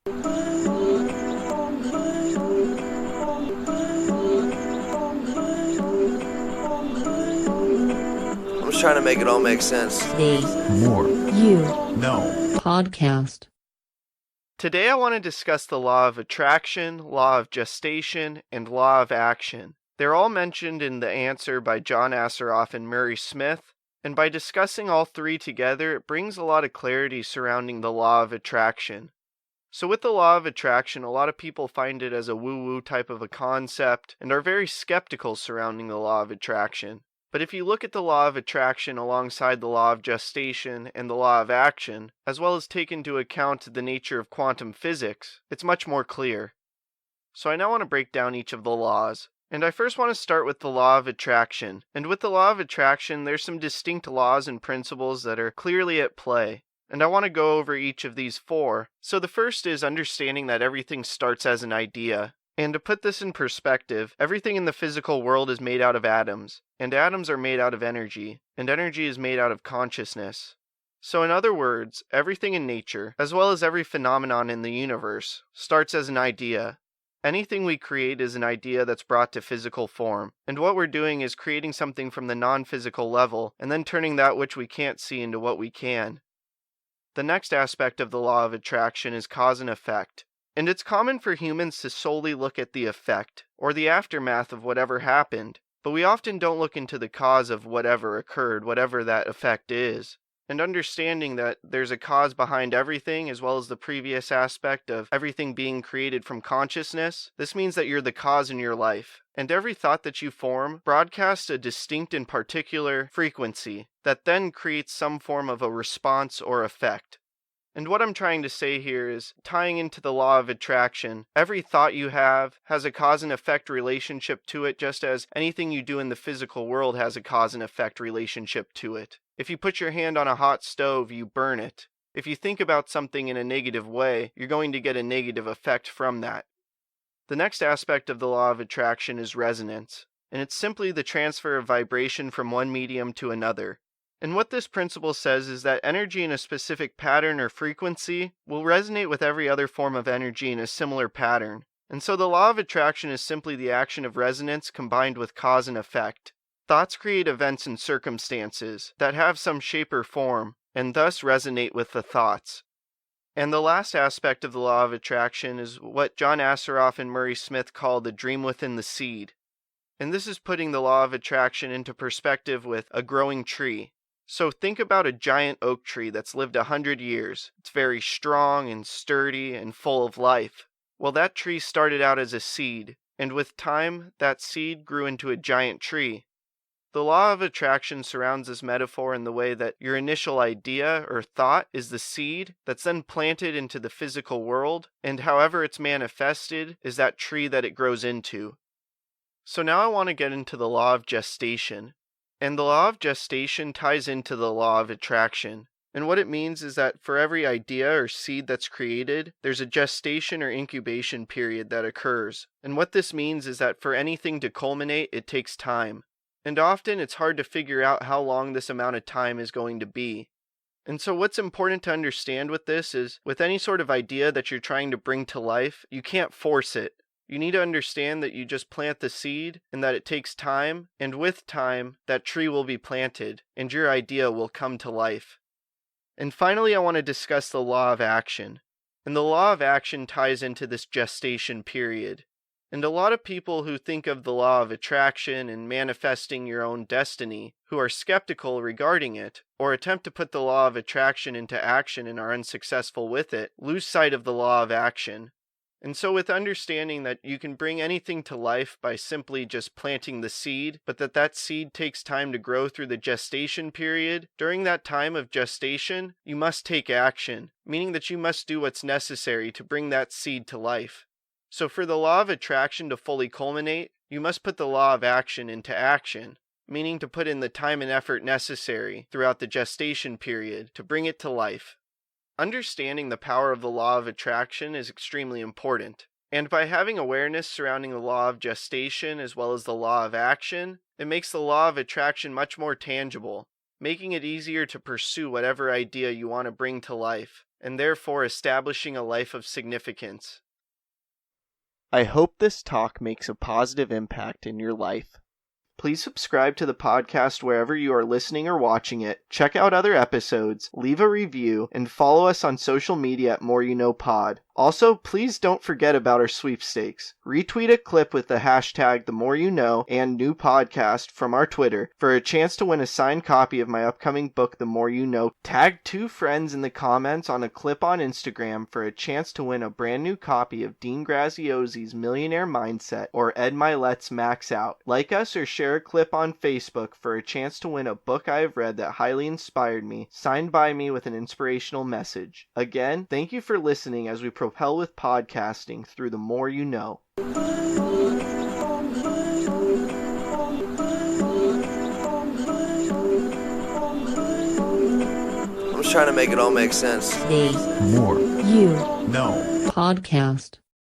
I'm just trying to make it all make sense. The More You No Podcast. Today I want to discuss the law of attraction, law of gestation, and law of action. They're all mentioned in The Answer by John Assaraf and Murray Smith, and by discussing all three together, it brings a lot of clarity surrounding the law of attraction. So with the law of attraction, a lot of people find it as a woo-woo type of a concept and are very skeptical surrounding the law of attraction. But if you look at the law of attraction alongside the law of gestation and the law of action, as well as take into account the nature of quantum physics, it's much more clear. So I now want to break down each of the laws. And I first want to start with the law of attraction. And with the law of attraction, there's some distinct laws and principles that are clearly at play. And I want to go over each of these four. So the first is understanding that everything starts as an idea. And to put this in perspective, everything in the physical world is made out of atoms, and atoms are made out of energy, and energy is made out of consciousness. So in other words, everything in nature, as well as every phenomenon in the universe, starts as an idea. Anything we create is an idea that's brought to physical form, and what we're doing is creating something from the non-physical level, and then turning that which we can't see into what we can. The next aspect of the law of attraction is cause and effect. And it's common for humans to solely look at the effect, or the aftermath of whatever happened, but we often don't look into the cause of whatever occurred, whatever that effect is. And understanding that there's a cause behind everything, as well as the previous aspect of everything being created from consciousness, this means that you're the cause in your life. And every thought that you form broadcasts a distinct and particular frequency that then creates some form of a response or effect. And what I'm trying to say here is, tying into the law of attraction, every thought you have has a cause and effect relationship to it, just as anything you do in the physical world has a cause and effect relationship to it. If you put your hand on a hot stove, you burn it. If you think about something in a negative way, you're going to get a negative effect from that. The next aspect of the law of attraction is resonance, and it's simply the transfer of vibration from one medium to another. And what this principle says is that energy in a specific pattern or frequency will resonate with every other form of energy in a similar pattern. And so the law of attraction is simply the action of resonance combined with cause and effect. Thoughts create events and circumstances that have some shape or form, and thus resonate with the thoughts. And the last aspect of the law of attraction is what John Assaraf and Murray Smith call the dream within the seed. And this is putting the law of attraction into perspective with a growing tree. So think about a giant oak tree that's lived 100 years. It's very strong and sturdy and full of life. Well, that tree started out as a seed, and with time, that seed grew into a giant tree. The law of attraction surrounds this metaphor in the way that your initial idea or thought is the seed that's then planted into the physical world, and however it's manifested is that tree that it grows into. So now I want to get into the law of gestation. And the law of gestation ties into the law of attraction. And what it means is that for every idea or seed that's created, there's a gestation or incubation period that occurs. And what this means is that for anything to culminate, it takes time. And often it's hard to figure out how long this amount of time is going to be. And so what's important to understand with this is, with any sort of idea that you're trying to bring to life, you can't force it. You need to understand that you just plant the seed and that it takes time, and with time, that tree will be planted, and your idea will come to life. And finally, I want to discuss the law of action. And the law of action ties into this gestation period. And a lot of people who think of the law of attraction and manifesting your own destiny, who are skeptical regarding it, or attempt to put the law of attraction into action and are unsuccessful with it, lose sight of the law of action. And so with understanding that you can bring anything to life by simply just planting the seed, but that seed takes time to grow through the gestation period, during that time of gestation, you must take action, meaning that you must do what's necessary to bring that seed to life. So for the law of attraction to fully culminate, you must put the law of action into action, meaning to put in the time and effort necessary throughout the gestation period to bring it to life. Understanding the power of the law of attraction is extremely important, and by having awareness surrounding the law of gestation as well as the law of action, it makes the law of attraction much more tangible, making it easier to pursue whatever idea you want to bring to life, and therefore establishing a life of significance. I hope this talk makes a positive impact in your life. Please subscribe to the podcast wherever you are listening or watching it. Check out other episodes, leave a review, and follow us on social media at More You Know Pod. Also, please don't forget about our sweepstakes. Retweet a clip with the hashtag #TheMoreYouKnow and new podcast from our Twitter for a chance to win a signed copy of my upcoming book, The More You Know. Tag 2 friends in the comments on a clip on Instagram for a chance to win a brand new copy of Dean Graziosi's Millionaire Mindset or Ed Milet's Max Out. Like us or share a clip on Facebook for a chance to win a book I have read that highly inspired me, signed by me with an inspirational message. Again, thank you for listening as we propel with podcasting through the more you know. I'm just trying to make it all make sense. The More You No. Podcast.